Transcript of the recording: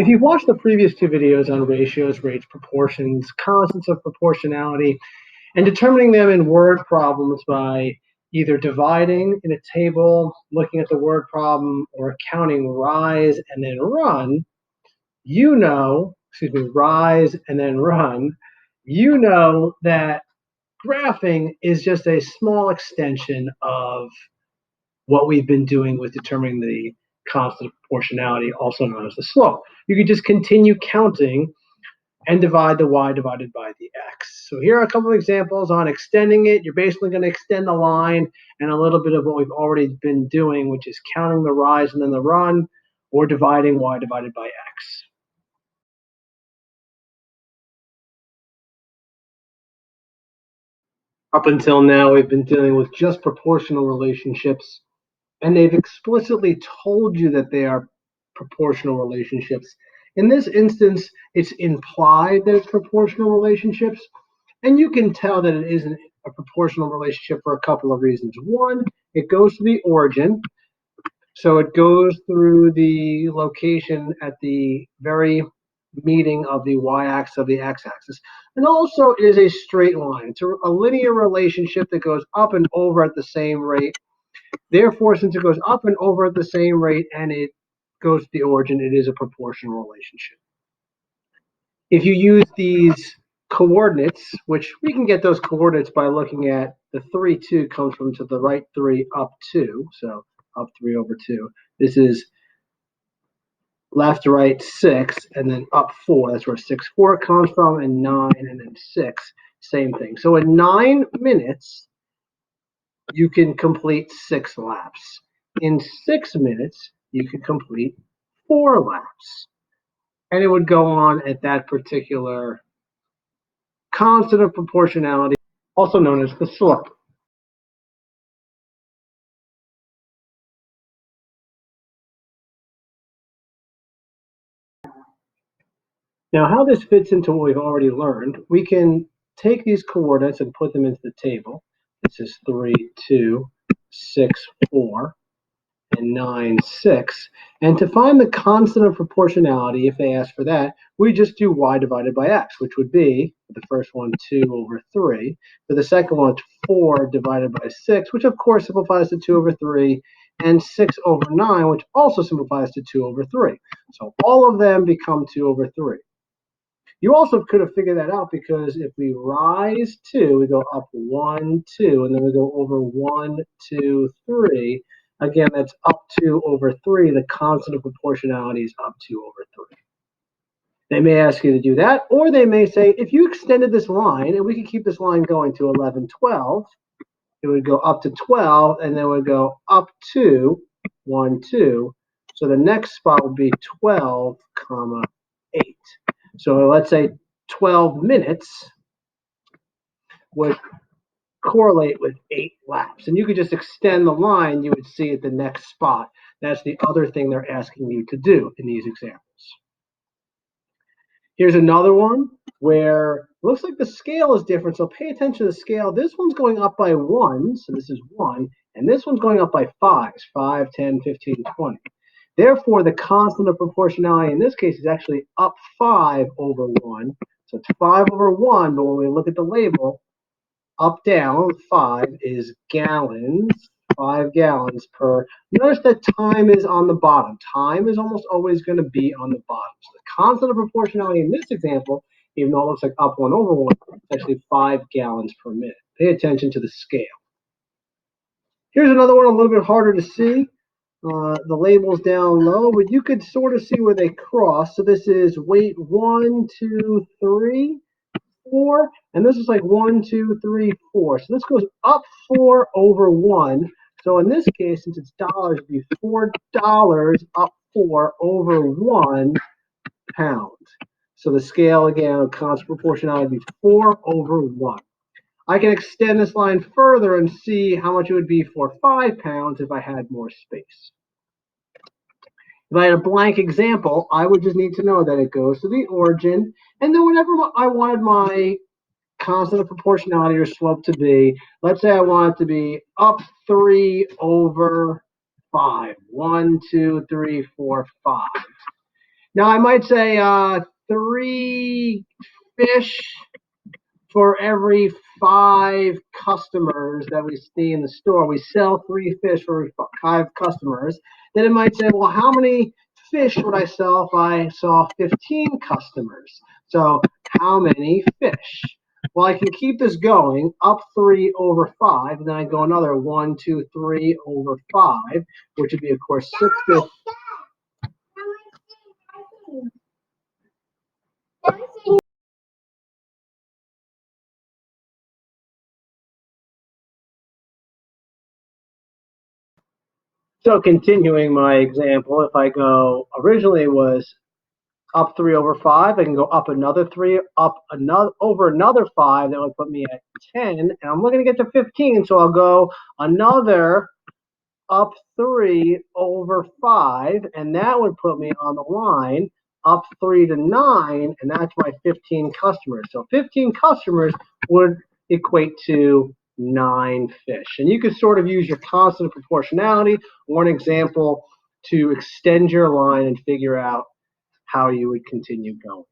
If you've watched the previous two videos on ratios, rates, proportions, constants of proportionality, and determining them in word problems by either dividing in a table, looking at the word problem, or counting rise and then run, rise and then run, you know that graphing is just a small extension of what we've been doing with determining the constant of proportionality, also known as the slope. You could just continue counting and divide the y divided by the x. So here are a couple of examples on extending it. You're basically going to extend the line and a little bit of what we've already been doing, which is counting the rise and then the run, or dividing y divided by x. Up until now, we've been dealing with just proportional relationships, and they've explicitly told you that they are proportional relationships. In this instance, it's implied that it's proportional relationships, and you can tell that it isn't a proportional relationship for a couple of reasons. One, it goes to the origin, so it goes through the location at the very meeting of the y-axis of the x-axis. And also it is a straight line. It's a linear relationship that goes up and over at the same rate. Therefore, since it goes up and over at the same rate and it goes to the origin, it is a proportional relationship. If you use these coordinates, which we can get those coordinates by looking at the 3, 2 comes from to the right 3, up 2. So up 3 over 2. This is left to right 6, and then up 4. That's where 6, 4 comes from, and 9, and then 6. Same thing. So in 9 minutes, you can complete 6 laps. In 6 minutes, you can complete 4 laps. And it would go on at that particular constant of proportionality, also known as the slope. Now, how this fits into what we've already learned, we can take these coordinates and put them into the table. This is 3, 2, 6, 4, and 9, 6. And to find the constant of proportionality, if they ask for that, we just do y divided by x, which would be, for the first one, 2 over 3. For the second one, 4 divided by 6, which of course simplifies to 2 over 3, and 6 over 9, which also simplifies to 2 over 3. So all of them become 2 over 3. You also could have figured that out because if we rise 2, we go up 1, 2, and then we go over 1, 2, 3. Again, that's up 2 over 3. The constant of proportionality is up 2 over 3. They may ask you to do that, or they may say, if you extended this line, and we could keep this line going to 11, 12, it would go up to 12, and then it would go up to 1, 2. So the next spot would be 12, comma, 8. So let's say 12 minutes would correlate with 8 laps. And you could just extend the line, you would see at the next spot. That's the other thing they're asking you to do in these examples. Here's another one where it looks like the scale is different. So pay attention to the scale. This one's going up by 1, so this is 1. And this one's going up by 5s, 5, 10, 15, 20. Therefore, the constant of proportionality in this case is actually up 5 over 1. So it's 5 over 1, but when we look at the label, up, down, 5 is gallons, 5 gallons per. Notice that time is on the bottom. Time is almost always going to be on the bottom. So the constant of proportionality in this example, even though it looks like up 1 over 1, it's actually 5 gallons per minute. Pay attention to the scale. Here's another one a little bit harder to see. The label's down low, but you could sort of see where they cross. So this is weight 1, 2, 3, 4, and this is like 1, 2, 3, 4. So this goes up 4 over 1. So in this case, since it's dollars, it'd be $4 up 4 over 1 pound. So the scale again of constant proportionality would be 4 over 1. I can extend this line further and see how much it would be for 5 pounds if I had more space. If I had a blank example, I would just need to know that it goes to the origin, and then whenever I wanted my constant of proportionality or slope to be, let's say I want it to be up 3 over 5. 1, 2, 3, 4, 5. Now I might say 3 fish for every 5 customers that we see in the store. We sell 3 fish for every 5 customers. Then it might say, well, how many fish would I sell if I saw 15 customers? So how many fish? Well, I can keep this going up 3 over 5, and then I go another 1, 2, 3 over 5, which would be, of course, 6 fish. So continuing my example, if I go, originally it was up 3 over 5, I can go up another 3, up another over another 5, that would put me at 10, and I'm looking to get to 15, so I'll go another up 3 over 5, and that would put me on the line up 3 to 9, and that's my 15 customers. So 15 customers would equate to 9 fish. And you could sort of use your constant proportionality, one example, to extend your line and figure out how you would continue going.